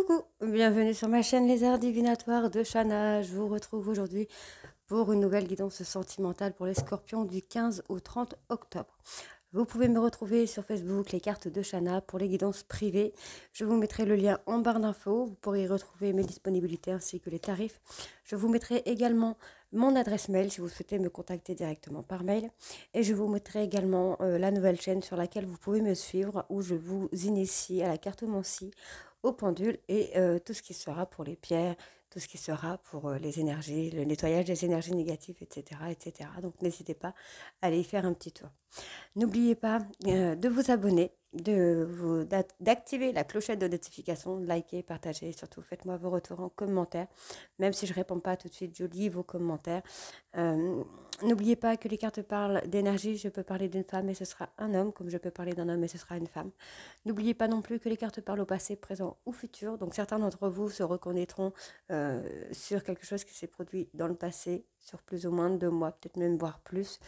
Coucou, bienvenue sur ma chaîne Les Arts Divinatoires de Shana. Je vous retrouve aujourd'hui pour une nouvelle guidance sentimentale pour les scorpions du 15 au 30 octobre. Vous pouvez me retrouver sur Facebook, les cartes de Shana, pour les guidances privées. Je vous mettrai le lien en barre d'infos. Vous pourrez y retrouver mes disponibilités ainsi que les tarifs. Je vous mettrai également mon adresse mail si vous souhaitez me contacter directement par mail. Et je vous mettrai également la nouvelle chaîne sur laquelle vous pouvez me suivre, où je vous initie à la cartomancie, au pendule et tout ce qui sera pour les pierres, tout ce qui sera pour les énergies, le nettoyage des énergies négatives, etc. etc. Donc n'hésitez pas à aller y faire un petit tour. N'oubliez pas de vous abonner, d'activer la clochette de notification, de liker, partager et surtout faites-moi vos retours en commentaire. Même si je ne réponds pas tout de suite, je lis vos commentaires. N'oubliez pas que les cartes parlent d'énergie, je peux parler d'une femme et ce sera un homme, comme je peux parler d'un homme et ce sera une femme. N'oubliez pas non plus que les cartes parlent au passé, présent ou futur. Donc certains d'entre vous se reconnaîtront sur quelque chose qui s'est produit dans le passé, sur plus ou moins de 2 mois, peut-être même voire plus.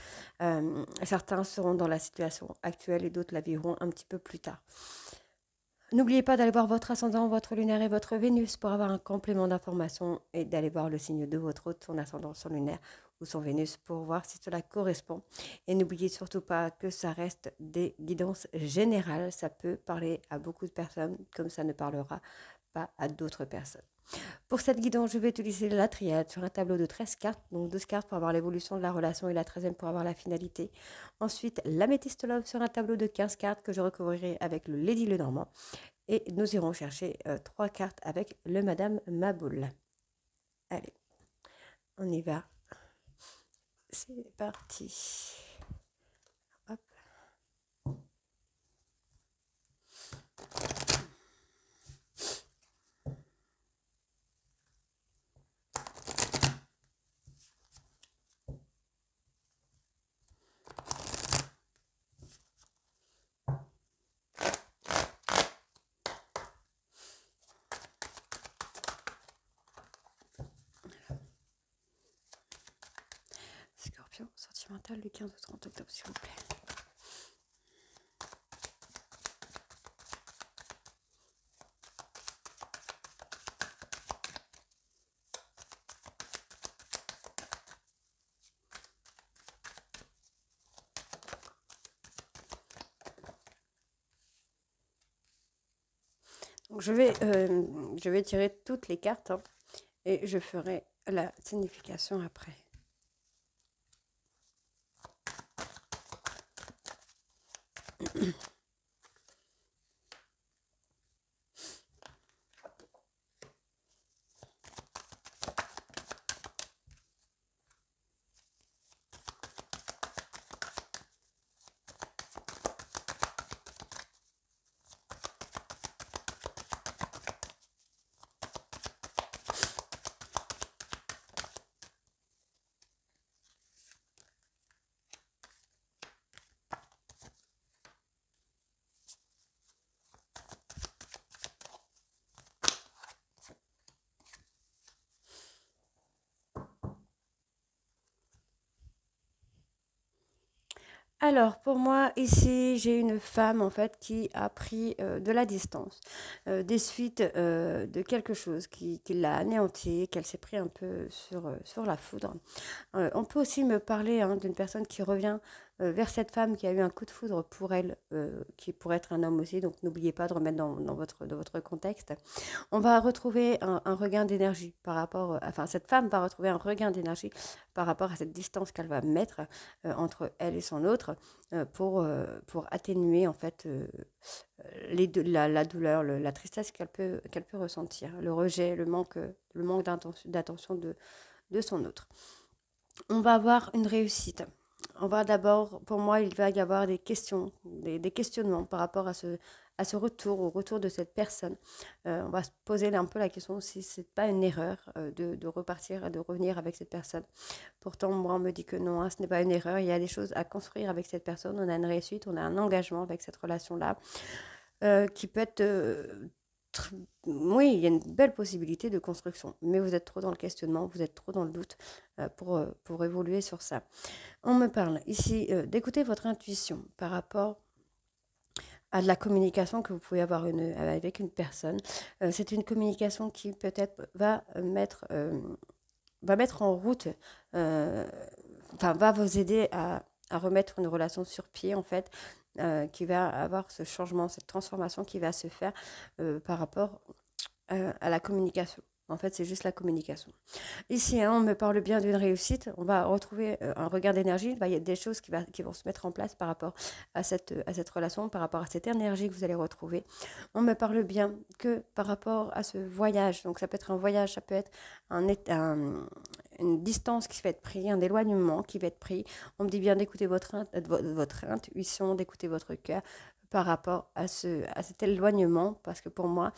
Certains seront dans la situation actuelle et d'autres la vivront un petit peu plus tard. N'oubliez pas d'aller voir votre ascendant, votre lunaire et votre Vénus pour avoir un complément d'information et d'aller voir le signe de votre hôte, son ascendant, son lunaire ou son Vénus pour voir si cela correspond. Et n'oubliez surtout pas que ça reste des guidances générales. Ça peut parler à beaucoup de personnes comme ça ne parlera pas à d'autres personnes. Pour cette guidance, je vais utiliser la triade sur un tableau de 13 cartes, donc 12 cartes pour avoir l'évolution de la relation et la 13e pour avoir la finalité. Ensuite, l'améthyste love sur un tableau de 15 cartes que je recouvrirai avec le Lady Lenormand. Et nous irons chercher 3 cartes avec le Madame Maboul. Allez, on y va. C'est parti. Hop. Scorpion sentimental du 15 au 30 octobre, s'il vous plaît. Donc je vais tirer toutes les cartes hein, et je ferai la signification après. Alors, pour moi, ici, j'ai une femme, en fait, qui a pris de la distance, des suites de quelque chose qui l'a anéanti, qu'elle s'est pris un peu sur la foudre. On peut aussi me parler hein, d'une personne qui revient vers cette femme qui a eu un coup de foudre pour elle, qui pourrait être un homme aussi, donc n'oubliez pas de remettre dans votre contexte. On va retrouver un regain d'énergie par rapport, enfin cette femme va retrouver un regain d'énergie par rapport à cette distance qu'elle va mettre entre elle et son autre pour atténuer en fait la douleur, la tristesse qu'elle peut ressentir, le rejet, le manque d'attention de son autre. On va avoir une réussite. On va d'abord, pour moi, il va y avoir des questions, des questionnements par rapport à ce retour, au retour de cette personne. On va se poser un peu la question si ce n'est pas une erreur de repartir, de revenir avec cette personne. Pourtant, moi, on me dit que non, hein, ce n'est pas une erreur. Il y a des choses à construire avec cette personne. On a une réussite, on a un engagement avec cette relation-là qui peut être oui, il y a une belle possibilité de construction, mais vous êtes trop dans le questionnement, vous êtes trop dans le doute pour évoluer sur ça. On me parle ici d'écouter votre intuition par rapport à de la communication que vous pouvez avoir avec une personne. C'est une communication qui peut-être va mettre en route, va vous aider à remettre une relation sur pied, en fait, qui va avoir ce changement, cette transformation qui va se faire par rapport à la communication. En fait, c'est juste la communication. Ici, hein, on me parle bien d'une réussite. On va retrouver un regain d'énergie. Il y a des choses qui vont se mettre en place par rapport à cette relation, par rapport à cette énergie que vous allez retrouver. On me parle bien que par rapport à ce voyage. Donc, ça peut être un voyage, ça peut être une distance qui va être prise, un éloignement qui va être pris. On me dit bien d'écouter votre intuition, d'écouter votre cœur par rapport à cet éloignement, parce que pour moi,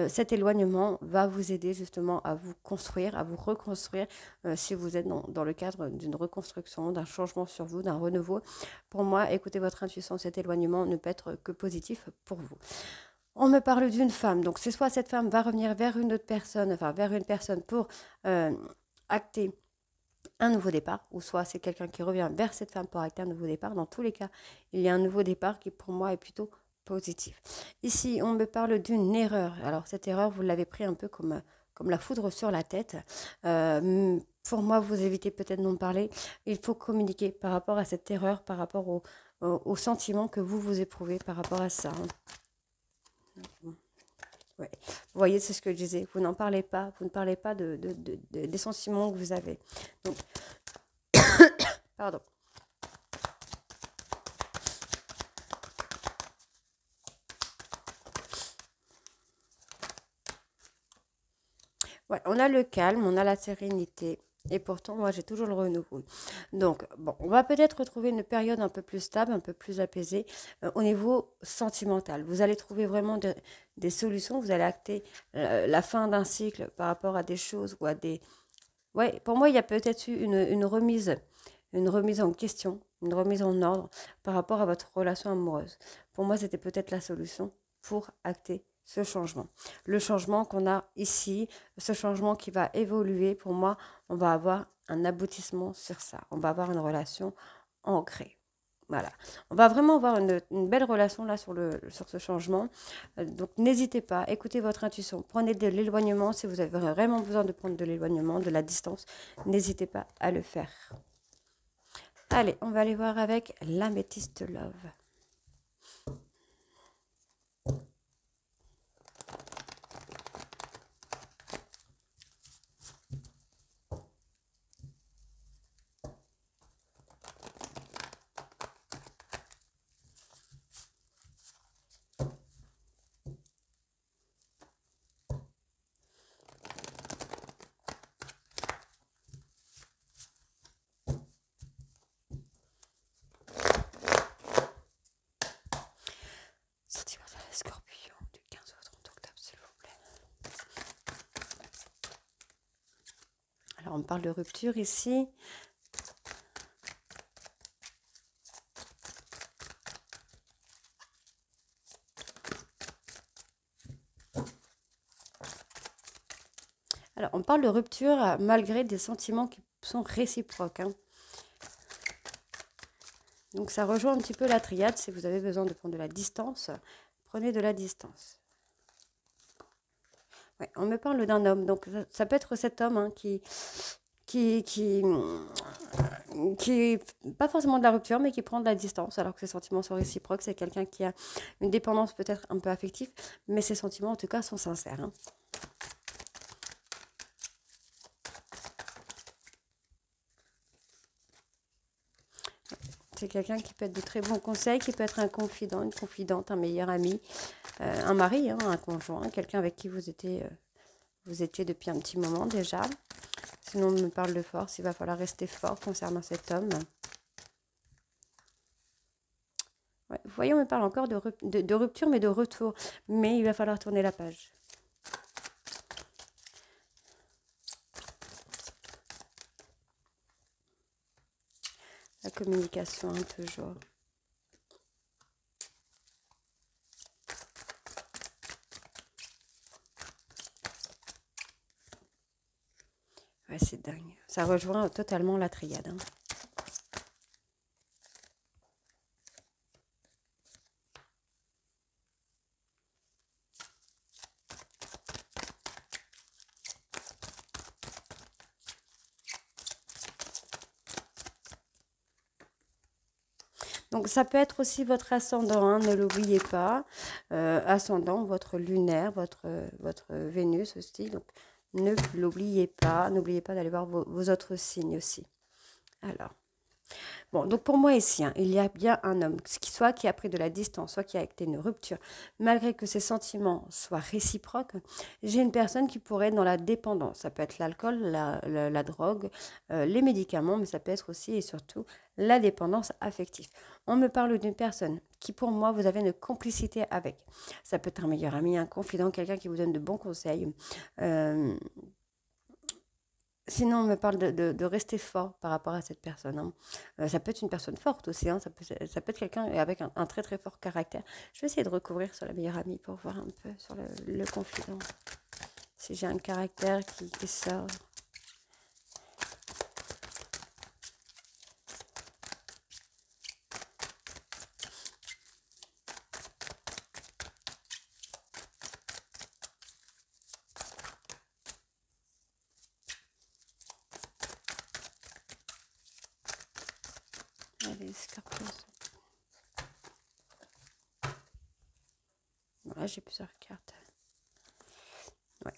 cet éloignement va vous aider justement à vous construire, à vous reconstruire, si vous êtes dans le cadre d'une reconstruction, d'un changement sur vous, d'un renouveau. Pour moi, écoutez votre intuition, cet éloignement ne peut être que positif pour vous. On me parle d'une femme, donc c'est soit cette femme va revenir vers une autre personne, enfin vers une personne pour acter un nouveau départ, ou soit c'est quelqu'un qui revient vers cette femme pour acter un nouveau départ. Dans tous les cas, il y a un nouveau départ qui pour moi est plutôt positif. Ici, on me parle d'une erreur. Alors cette erreur, vous l'avez pris un peu comme la foudre sur la tête. Pour moi, vous évitez peut-être d'en parler. Il faut communiquer par rapport à cette erreur, par rapport au sentiment que vous éprouvez par rapport à ça. Ouais. Vous voyez, c'est ce que je disais. Vous n'en parlez pas. Vous ne parlez pas des sentiments que vous avez. Donc, pardon. Ouais, on a le calme, on a la sérénité. Et pourtant, moi, j'ai toujours le renouveau. Donc, bon, on va peut-être retrouver une période un peu plus stable, un peu plus apaisée au niveau sentimental. Vous allez trouver vraiment des solutions. Vous allez acter la fin d'un cycle par rapport à des choses ou à des... Ouais, pour moi, il y a peut-être eu une remise en question, une remise en ordre par rapport à votre relation amoureuse. Pour moi, c'était peut-être la solution pour acter ce changement. Le changement qu'on a ici, ce changement qui va évoluer, pour moi, on va avoir un aboutissement sur ça. On va avoir une relation ancrée. Voilà. On va vraiment avoir une belle relation là sur ce changement. Donc n'hésitez pas, écoutez votre intuition. Prenez de l'éloignement si vous avez vraiment besoin de prendre de l'éloignement, de la distance. N'hésitez pas à le faire. Allez, on va aller voir avec l'améthyste love. Sentimental Scorpion du 15 au 30 octobre, s'il vous plaît. Alors, on parle de rupture ici. Alors, on parle de rupture malgré des sentiments qui sont réciproques. Hein. Donc, ça rejoint un petit peu la triade. Si vous avez besoin de prendre de la distance, prenez de la distance. Ouais, on me parle d'un homme. Donc, ça peut être cet homme hein, qui pas forcément de la rupture, mais qui prend de la distance alors que ses sentiments sont réciproques. C'est quelqu'un qui a une dépendance peut-être un peu affective, mais ses sentiments en tout cas sont sincères. Hein. C'est quelqu'un qui peut être de très bons conseils, qui peut être un confident, une confidente, un meilleur ami, un mari, hein, un conjoint, quelqu'un avec qui vous étiez depuis un petit moment déjà. Sinon, on me parle de force, il va falloir rester fort concernant cet homme. Ouais, vous voyez, on me parle encore de rupture, mais de retour. Mais il va falloir tourner la page. La communication, hein, toujours. Ouais, c'est dingue. Ça rejoint totalement la triade. Hein. Donc ça peut être aussi votre ascendant, hein, ne l'oubliez pas. Ascendant, votre lunaire, votre Vénus aussi. Donc ne l'oubliez pas. N'oubliez pas d'aller voir vos autres signes aussi. Alors. Bon, donc pour moi ici, hein, il y a bien un homme, soit qui a pris de la distance, soit qui a acté une rupture, malgré que ses sentiments soient réciproques. J'ai une personne qui pourrait être dans la dépendance. Ça peut être l'alcool, la drogue, les médicaments, mais ça peut être aussi et surtout la dépendance affective. On me parle d'une personne qui, pour moi, vous avez une complicité avec. Ça peut être un meilleur ami, un confident, quelqu'un qui vous donne de bons conseils. Sinon, on me parle de rester fort par rapport à cette personne, hein. Ça peut être une personne forte aussi, hein. Ça peut être quelqu'un avec un très très fort caractère. Je vais essayer de recouvrir sur la meilleure amie pour voir un peu sur le confident. Si j'ai un caractère qui sort. Allez, Scorpion. Voilà, j'ai plusieurs cartes. Ouais.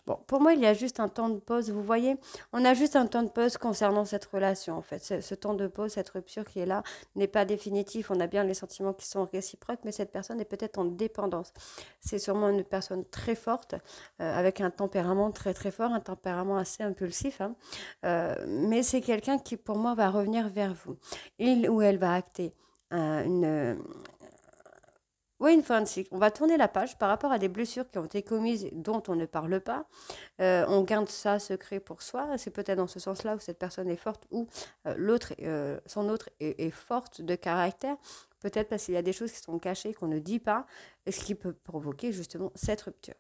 Bon, pour moi, il y a juste un temps de pause. Vous voyez, on a juste un temps de pause concernant cette relation, en fait. Ce temps de pause, cette rupture qui est là, n'est pas définitif. On a bien les sentiments qui sont réciproques, mais cette personne est peut-être en dépendance. C'est sûrement une personne très forte, avec un tempérament très très fort, un tempérament assez impulsif, hein. Mais c'est quelqu'un qui, pour moi, va revenir vers vous. Il ou elle va acter une, oui, une fin de cycle. On va tourner la page par rapport à des blessures qui ont été commises dont on ne parle pas. On garde ça secret pour soi. C'est peut-être dans ce sens-là où cette personne est forte ou son autre est forte de caractère. Peut-être parce qu'il y a des choses qui sont cachées qu'on ne dit pas, et ce qui peut provoquer justement cette rupture.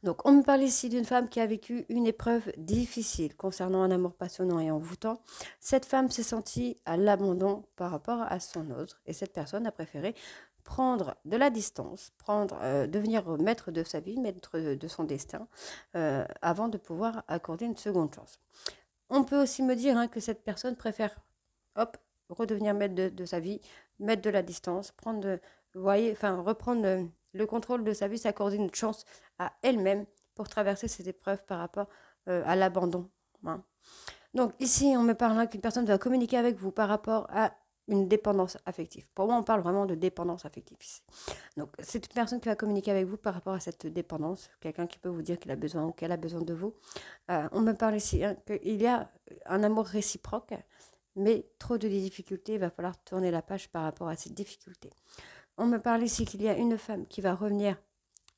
Donc, on me parle ici d'une femme qui a vécu une épreuve difficile concernant un amour passionnant et envoûtant. Cette femme s'est sentie à l'abandon par rapport à son autre, et cette personne a préféré prendre de la distance, devenir maître de sa vie, maître de son destin, avant de pouvoir accorder une seconde chance. On peut aussi me dire, hein, que cette personne préfère, hop, redevenir maître de sa vie, mettre de la distance, vous voyez, enfin, reprendre le contrôle de sa vie, s'accorder une chance à elle-même pour traverser ces épreuves par rapport à l'abandon, hein. Donc ici, on me parle qu'une personne va communiquer avec vous par rapport à une dépendance affective. Pour moi, on parle vraiment de dépendance affective ici. Donc, c'est une personne qui va communiquer avec vous par rapport à cette dépendance, quelqu'un qui peut vous dire qu'il a besoin ou qu'elle a besoin de vous. On me parle ici, hein, qu'il y a un amour réciproque, mais trop de difficultés, il va falloir tourner la page par rapport à ces difficultés. On me parle ici qu'il y a une femme qui va revenir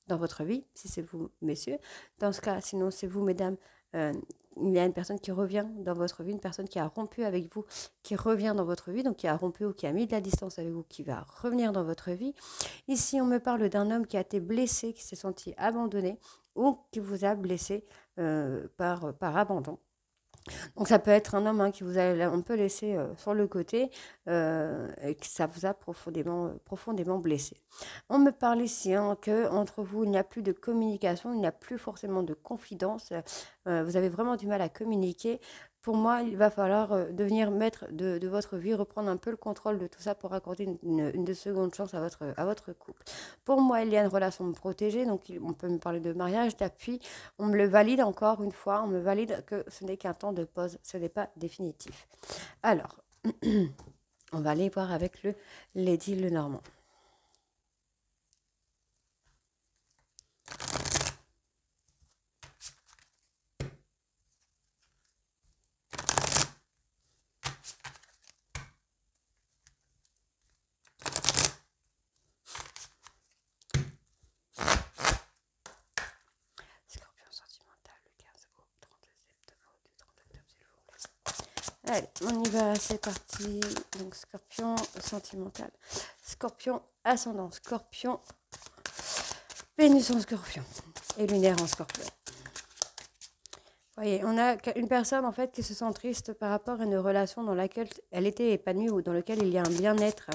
dans votre vie, si c'est vous, messieurs. Dans ce cas, sinon c'est vous, mesdames, il y a une personne qui revient dans votre vie, une personne qui a rompu avec vous, qui revient dans votre vie, donc qui a rompu ou qui a mis de la distance avec vous, qui va revenir dans votre vie. Ici, on me parle d'un homme qui a été blessé, qui s'est senti abandonné ou qui vous a blessé par abandon. Donc ça peut être un homme, hein, qui vous a un peu laissé sur le côté, et que ça vous a profondément blessé. On me parle ici, hein, que entre vous, il n'y a plus de communication, il n'y a plus forcément de confidence. Vous avez vraiment du mal à communiquer. Pour moi, il va falloir devenir maître de votre vie, reprendre un peu le contrôle de tout ça pour accorder une seconde chance à votre couple. Pour moi, il y a une relation protégée, donc on peut me parler de mariage, d'appui. On me le valide encore une fois, on me valide que ce n'est qu'un temps de pause, ce n'est pas définitif. Alors, on va aller voir avec le Lady Lenormand. Scorpion sentimental, le 15 au 30 septembre, du 30 octobre, s'il vous plaît. Allez, on y va, c'est parti. Donc, Scorpion sentimental. Scorpion ascendant. Scorpion, Vénus en Scorpion. Et lunaire en Scorpion. Vous voyez, on a une personne en fait qui se sent triste par rapport à une relation dans laquelle elle était épanouie ou dans laquelle il y a un bien-être.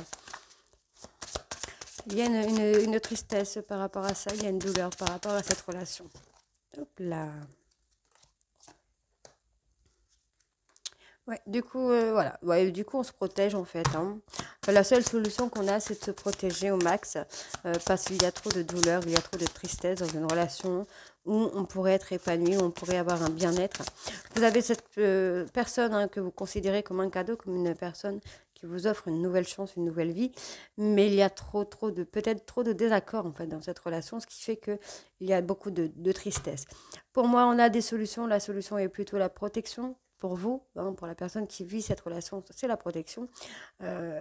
Il y a une tristesse par rapport à ça, il y a une douleur par rapport à cette relation. Hop là. Ouais, du coup, voilà. Ouais, du coup, on se protège en fait, hein. La seule solution qu'on a, c'est de se protéger au max, parce qu'il y a trop de douleur, il y a trop de tristesse dans une relation où on pourrait être épanoui, où on pourrait avoir un bien-être. Vous avez cette personne, hein, que vous considérez comme un cadeau, comme une personne qui vous offre une nouvelle chance, une nouvelle vie, mais il y a peut-être trop de désaccords en fait dans cette relation, ce qui fait que il y a beaucoup de tristesse. Pour moi, on a des solutions. La solution est plutôt la protection. Pour vous, hein, pour la personne qui vit cette relation, c'est la protection. Euh,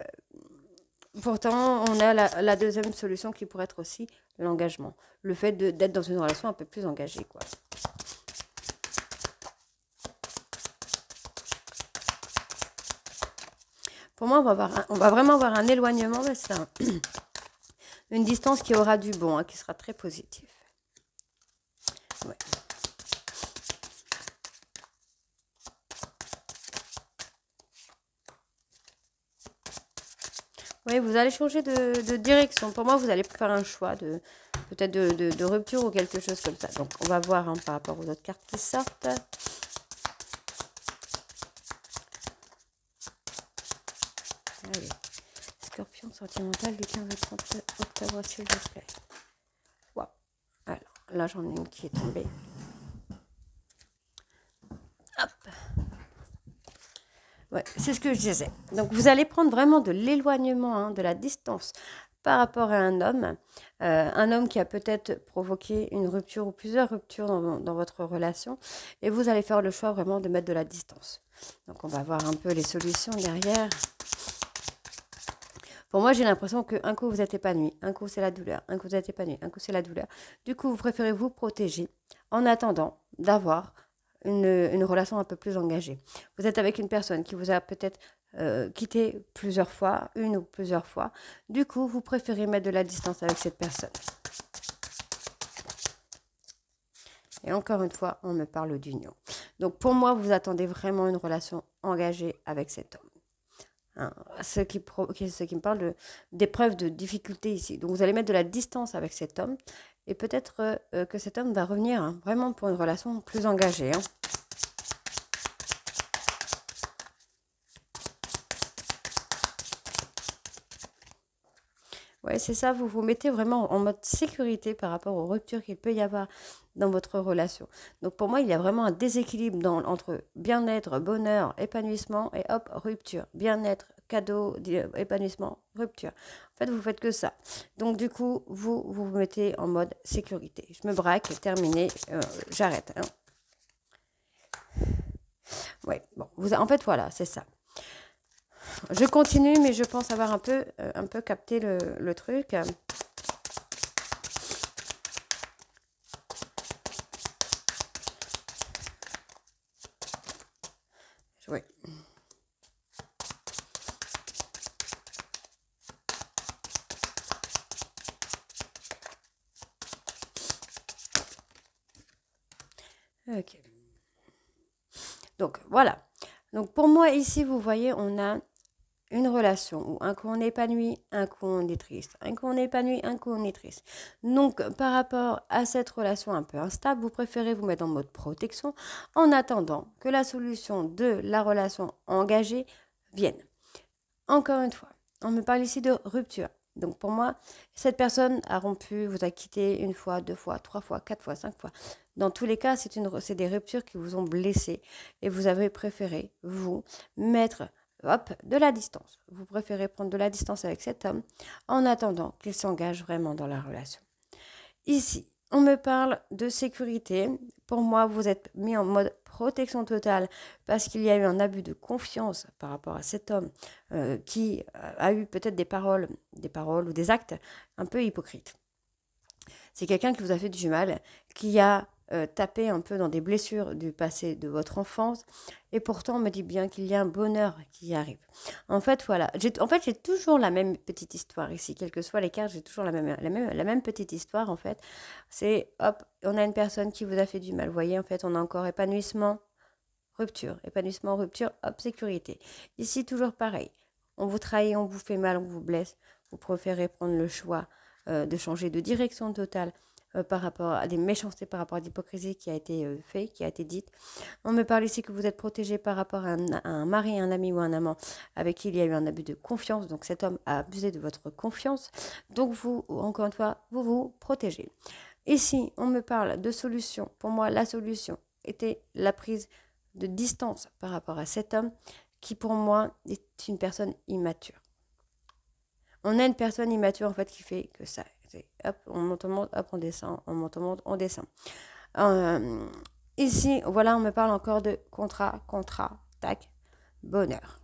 Pourtant, on a la deuxième solution qui pourrait être aussi l'engagement. Le fait d'être dans une relation un peu plus engagée, quoi. Pour moi, on va vraiment avoir un éloignement, mais c'est une distance qui aura du bon, hein, qui sera très positive. Ouais. Oui, vous allez changer de direction. Pour moi, vous allez faire un choix peut-être de rupture ou quelque chose comme ça. Donc, on va voir, hein, par rapport aux autres cartes qui sortent. Allez. Scorpion sentimental du 15 au 30 octobre, s'il vous plaît. Wow. Alors, là, j'en ai une qui est tombée. Hop. Ouais, c'est ce que je disais. Donc, vous allez prendre vraiment de l'éloignement, hein, de la distance par rapport à un homme qui a peut-être provoqué une rupture ou plusieurs ruptures dans votre relation, et vous allez faire le choix vraiment de mettre de la distance. Donc, on va voir un peu les solutions derrière. Pour moi, j'ai l'impression qu'un coup, vous êtes épanoui, un coup, c'est la douleur, un coup, vous êtes épanoui, un coup, c'est la douleur. Du coup, vous préférez vous protéger en attendant d'avoir une relation un peu plus engagée. Vous êtes avec une personne qui vous a peut-être quitté plusieurs fois, une ou plusieurs fois. Du coup, vous préférez mettre de la distance avec cette personne. Et encore une fois, on me parle d'union. Donc, pour moi, vous attendez vraiment une relation engagée avec cet homme. Hein, ce qui me parle d'épreuves de difficultés ici. Donc vous allez mettre de la distance avec cet homme et peut-être que cet homme va revenir, hein, vraiment pour une relation plus engagée. Hein. Ouais, c'est ça, vous vous mettez vraiment en mode sécurité par rapport aux ruptures qu'il peut y avoir dans votre relation. Donc pour moi, il y a vraiment un déséquilibre entre bien-être, bonheur, épanouissement et hop, rupture. Bien-être, cadeau, épanouissement, rupture. En fait, vous faites que ça. Donc du coup, vous mettez en mode sécurité. Je me braque, terminé, j'arrête. Hein. Ouais, bon, en fait, voilà, c'est ça. Je continue, mais je pense avoir un peu capté le truc. Oui. Ok. Donc, voilà. Donc, pour moi, ici, vous voyez, on a une relation où un coup on est épanoui, un coup on est triste. Un coup on est épanoui, un coup on est triste. Donc, par rapport à cette relation un peu instable, vous préférez vous mettre en mode protection en attendant que la solution de la relation engagée vienne. Encore une fois, on me parle ici de rupture. Donc pour moi, cette personne a rompu, vous a quitté une fois, deux fois, trois fois, quatre fois, cinq fois. Dans tous les cas, c'est des ruptures qui vous ont blessé et vous avez préféré, vous, mettre hop, de la distance. Vous préférez prendre de la distance avec cet homme en attendant qu'il s'engage vraiment dans la relation. Ici, on me parle de sécurité. Pour moi, vous êtes mis en mode protection totale parce qu'il y a eu un abus de confiance par rapport à cet homme qui a eu peut-être des paroles ou des actes un peu hypocrites. C'est quelqu'un qui vous a fait du mal, qui a tapé un peu dans des blessures du passé de votre enfance, et pourtant on me dit bien qu'il y a un bonheur qui arrive. En fait, voilà. J'ai toujours la même petite histoire ici, quelles que soient les cartes, j'ai toujours la même petite histoire, en fait. C'est, hop, on a une personne qui vous a fait du mal. Vous voyez, en fait, on a encore épanouissement, épanouissement, rupture, hop, sécurité. Ici, toujours pareil. On vous trahit, on vous fait mal, on vous blesse. Vous préférez prendre le choix de changer de direction totale par rapport à des méchancetés, par rapport à l'hypocrisie qui a été faite, qui a été dite. On me parle ici que vous êtes protégé par rapport à un mari, un ami ou un amant avec qui il y a eu un abus de confiance. Donc cet homme a abusé de votre confiance. Donc vous, encore une fois, vous vous protégez. Ici, on me parle de solution. Pour moi, la solution était la prise de distance par rapport à cet homme qui, pour moi, est une personne immature. On a une personne immature, en fait, qui fait que ça. Hop, on monte, hop, on descend, on monte, on descend. Ici, voilà, on me parle encore de contrat, tac, bonheur.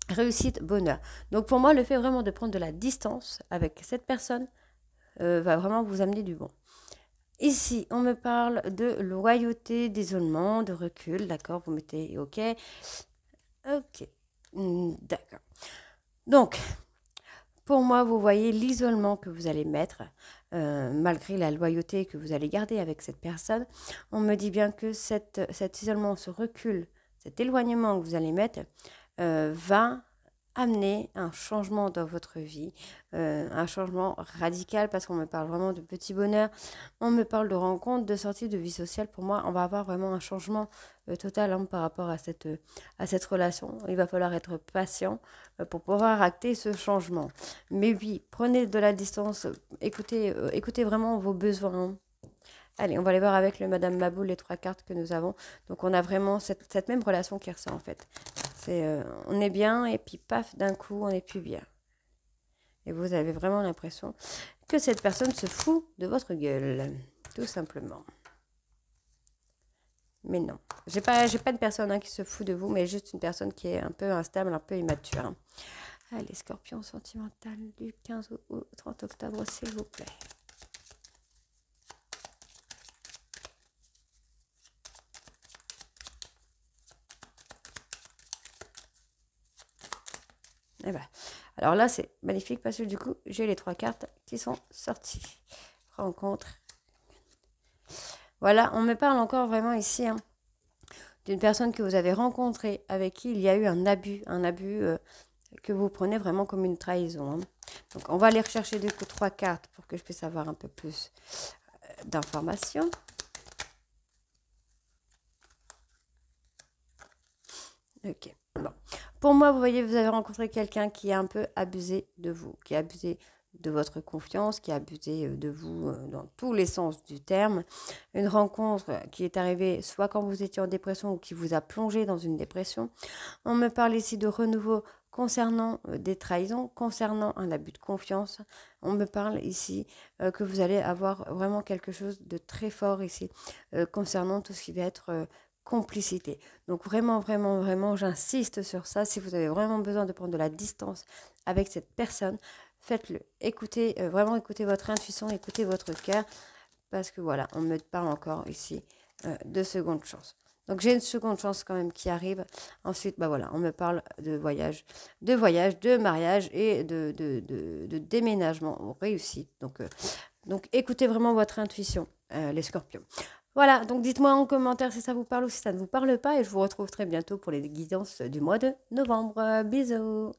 Réussite, bonheur. Donc, pour moi, le fait vraiment de prendre de la distance avec cette personne va vraiment vous amener du bon. Ici, on me parle de loyauté, d'isolement, de recul, d'accord, vous mettez OK. OK, d'accord. Donc, pour moi, vous voyez l'isolement que vous allez mettre, malgré la loyauté que vous allez garder avec cette personne. On me dit bien que cet isolement, ce recul, cet éloignement que vous allez mettre va amener un changement dans votre vie, un changement radical, parce qu'on me parle vraiment de petits bonheurs, on me parle de rencontres, de sorties, de vie sociale. Pour moi, on va avoir vraiment un changement total par rapport à cette relation. Il va falloir être patient pour pouvoir acter ce changement. Mais oui, prenez de la distance, écoutez vraiment vos besoins. Allez, on va aller voir avec le Madame Mabou les 3 cartes que nous avons. Donc, on a vraiment cette même relation qui ressort en fait. On est bien et puis paf, d'un coup, on n'est plus bien. Et vous avez vraiment l'impression que cette personne se fout de votre gueule, tout simplement. Mais non, j'ai pas de personne qui se fout de vous, mais juste une personne qui est un peu instable, un peu immature. Allez, Scorpion sentimental du 15 au 30 octobre, s'il vous plaît. Eh ben, alors là, c'est magnifique parce que du coup, j'ai les 3 cartes qui sont sorties. Rencontre. Voilà, on me parle encore vraiment ici d'une personne que vous avez rencontrée, avec qui il y a eu un abus que vous prenez vraiment comme une trahison. Donc, on va aller rechercher du coup 3 cartes pour que je puisse avoir un peu plus d'informations. Ok, bon. Pour moi, vous voyez, vous avez rencontré quelqu'un qui a un peu abusé de vous, qui a abusé de votre confiance, qui a abusé de vous dans tous les sens du terme. Une rencontre qui est arrivée soit quand vous étiez en dépression ou qui vous a plongé dans une dépression. On me parle ici de renouveau concernant des trahisons, concernant un abus de confiance. On me parle ici que vous allez avoir vraiment quelque chose de très fort ici concernant tout ce qui va être complicité. Donc vraiment, vraiment, vraiment, j'insiste sur ça. Si vous avez vraiment besoin de prendre de la distance avec cette personne, faites-le. Écoutez, vraiment écoutez votre intuition, écoutez votre cœur, parce que voilà, on me parle encore ici de seconde chance. Donc j'ai une seconde chance quand même qui arrive. Ensuite, bah voilà, on me parle de voyage, de mariage et de déménagement réussi. Donc écoutez vraiment votre intuition, les scorpions. Voilà, donc dites-moi en commentaire si ça vous parle ou si ça ne vous parle pas et je vous retrouve très bientôt pour les guidances du mois de novembre. Bisous!